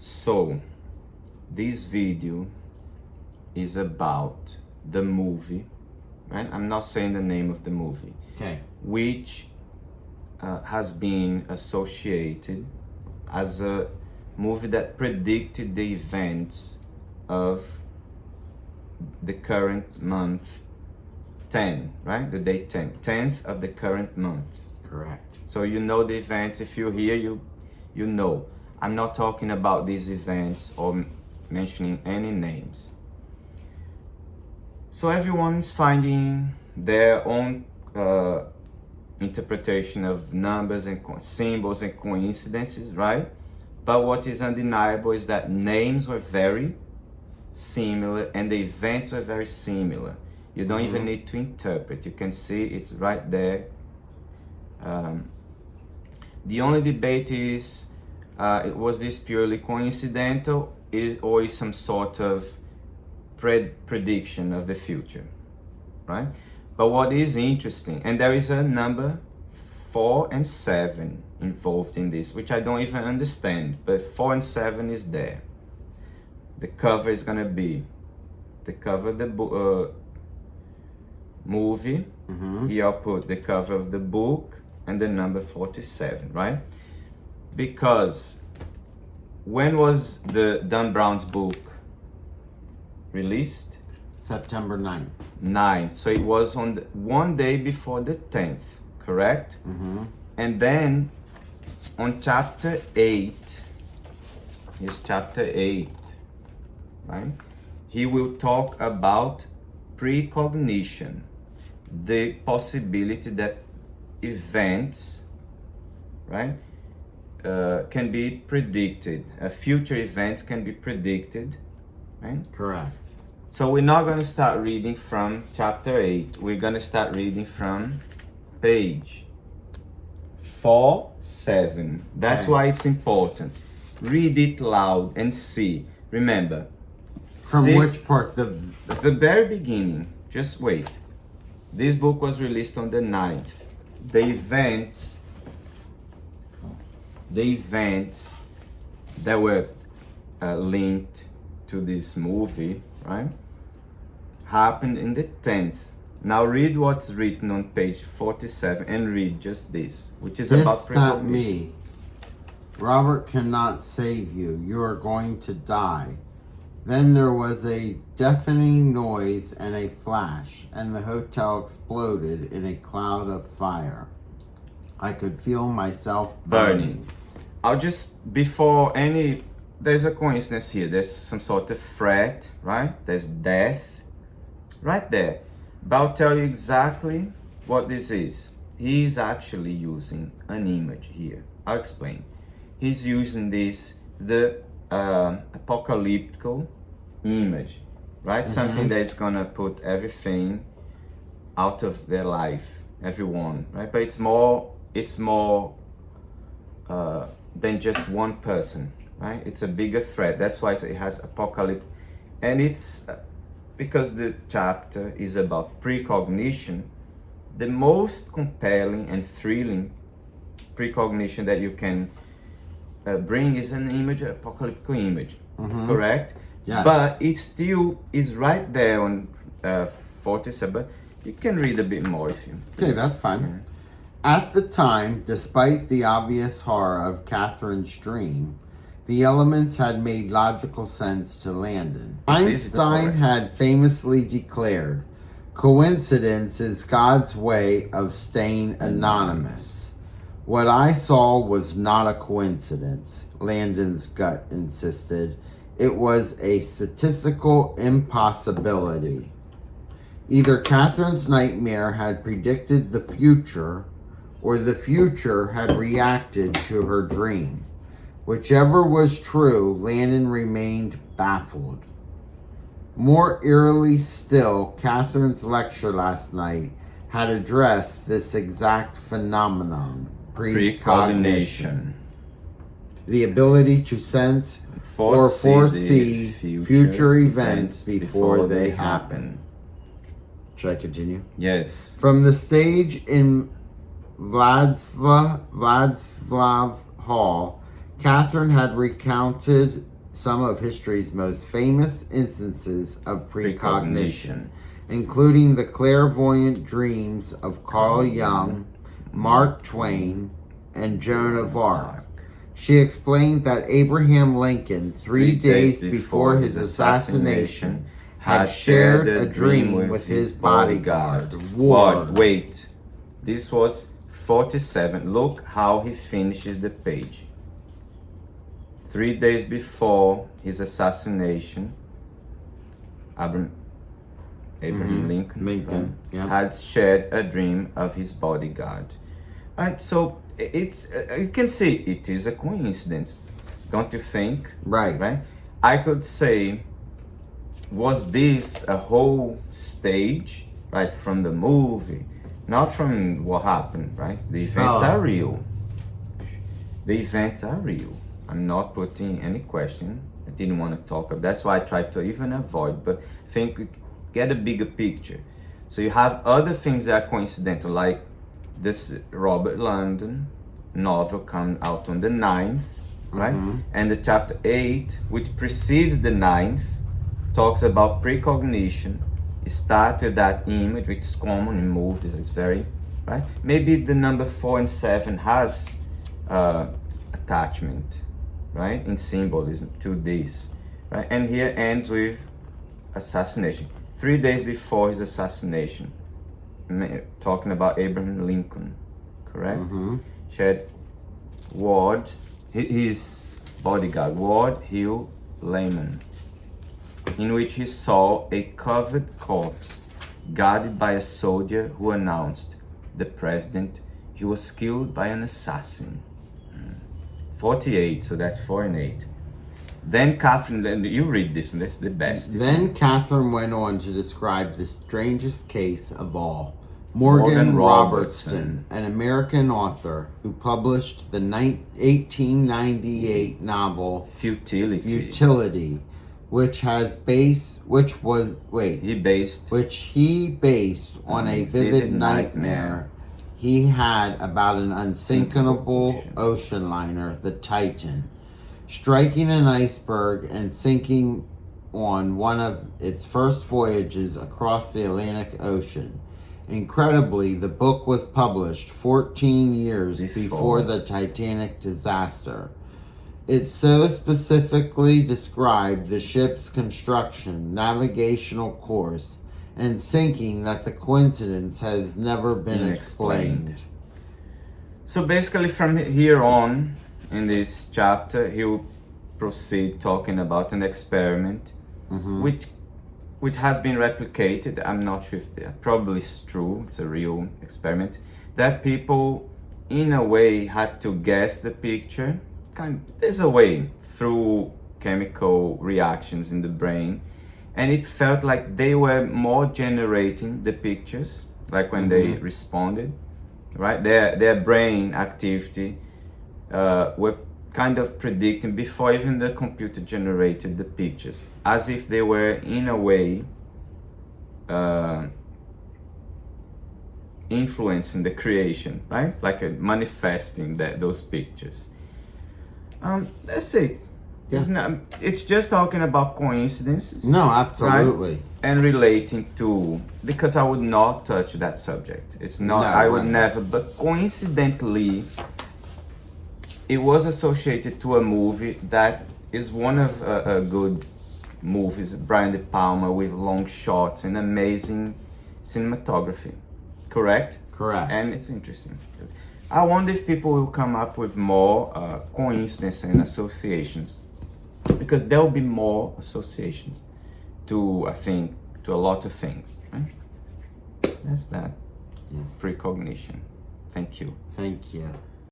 So, this video is about the movie, right? I'm not saying the name of the movie. Okay. Which has been associated as a movie that predicted the events of the current month 10, right? The day 10th of the current month. Correct. So you know the events. If you're here, you know. I'm not talking about these events or mentioning any names. So everyone's finding their own interpretation of numbers and symbols and coincidences, right? But what is undeniable is that names were very similar and the events were very similar. You don't even need to interpret. You can see it's right there. The only debate is, was this purely coincidental or is some sort of prediction of the future, right? But what is interesting, and there is a number 4 and 7 involved in this, which I don't even understand, but 4 and 7 is there. The cover is gonna be the cover of the movie. Here I'll put the cover of the book and the number 47, right? Because when was the Dan Brown's book released? September 9th. 9th. So it was on one day before the 10th, correct? And then on chapter 8, here's chapter 8, right? He will talk about precognition, the possibility that events, right, can be predicted. Future events can be predicted, right? Correct. So we're not going to start reading from chapter 8. We're going to start reading from page 47. That's why it's important. Read it loud and see. Remember. From which part? The very beginning. Just wait. This book was released on the 9th. The events that were linked to this movie, right, happened in the 10th. Now read what's written on page 47 and read just this, which is about precognition. This, not me. Robert cannot save you. You are going to die. Then there was a deafening noise and a flash, and the hotel exploded in a cloud of fire. I could feel myself burning. I'll just, before any, there's a coincidence here. There's some sort of threat, right? There's death right there. But I'll tell you exactly what this is. He's actually using an image here. I'll explain. He's using this, the apocalyptical image, right? Something that's gonna put everything out of their life, everyone, right? But it's more than just one person, right? It's a bigger threat. That's why it has apocalypse, and it's because the chapter is about precognition. The most compelling and thrilling precognition that you can bring is an image, an apocalyptic image, correct? Yes. But it still is right there on 47. You can read a bit more if you... Okay, that's fine. At the time, despite the obvious horror of Catherine's dream, the elements had made logical sense to Landon. Einstein had famously declared, "Coincidence is God's way of staying anonymous." What I saw was not a coincidence, Landon's gut insisted. It was a statistical impossibility. Either Catherine's nightmare had predicted the future, or the future had reacted to her dream. Whichever was true, Landon remained baffled. More eerily still, Catherine's lecture last night had addressed this exact phenomenon, precognition. The ability to sense or foresee future events before they happen. Should I continue? Yes. From the stage in Vladislav Hall, Catherine had recounted some of history's most famous instances of precognition, including the clairvoyant dreams of Carl Jung, Mark Twain, and Joan of Arc. She explained that Abraham Lincoln, 3 days before his assassination, had shared a dream with his bodyguard, Ward. Wait, this was 47. Look how he finishes the page. 3 days before his assassination, Abraham Lincoln had shared a dream of his bodyguard. Right, so it's you can see it is a coincidence, don't you think? Right. I could say, was this a whole stage, right, from the movie, not from what happened, right? The events are real. The events are real. I'm not putting any question. I didn't want to talk about. That's why I tried to even avoid. But I think we get a bigger picture. So you have other things that are coincidental, like this Robert Langdon novel come out on the 9th, right? And the chapter 8, which precedes the 9th, talks about precognition. It starts with that image, which is common in movies. It's very, right? Maybe the number 4 and 7 has attachment, right, in symbolism to this, right? And here ends with assassination. 3 days before his assassination, talking about Abraham Lincoln, correct? Shared Ward, his bodyguard, Ward Hill Layman, in which he saw a covered corpse guarded by a soldier who announced the president he was killed by an assassin. 48, so that's 4 and 8. Then Catherine, you read this, and that's the best. Then Catherine went on to describe the strangest case of all. Morgan Robertson, an American author who published the 1898 novel Futility, which he based on a vivid nightmare he had about an unsinkable ocean liner, the Titan, striking an iceberg and sinking on one of its first voyages across the Atlantic Ocean. Incredibly, the book was published 14 years before the Titanic disaster. It so specifically described the ship's construction, navigational course, and sinking that the coincidence has never been explained. So basically from here on, in this chapter, he will proceed talking about an experiment, which has been replicated. I'm not sure if that probably is true. It's a real experiment that people, in a way, had to guess the picture. There's a way through chemical reactions in the brain, and it felt like they were more generating the pictures, like when they responded, right? Their brain activity were kind of predicting before even the computer generated the pictures, as if they were in a way influencing the creation, right? Like manifesting those pictures. That's it. It's just talking about coincidences. No, absolutely. Right? And relating to, because I would not touch that subject. It's not, I would never, but coincidentally, it was associated to a movie that is one of good movies, Brian De Palma, with long shots and amazing cinematography. Correct? Correct. And it's interesting. I wonder if people will come up with more coincidences and associations, because there will be more associations to, I think, to a lot of things. Right? That's that. Yes. Precognition. Thank you. Thank you.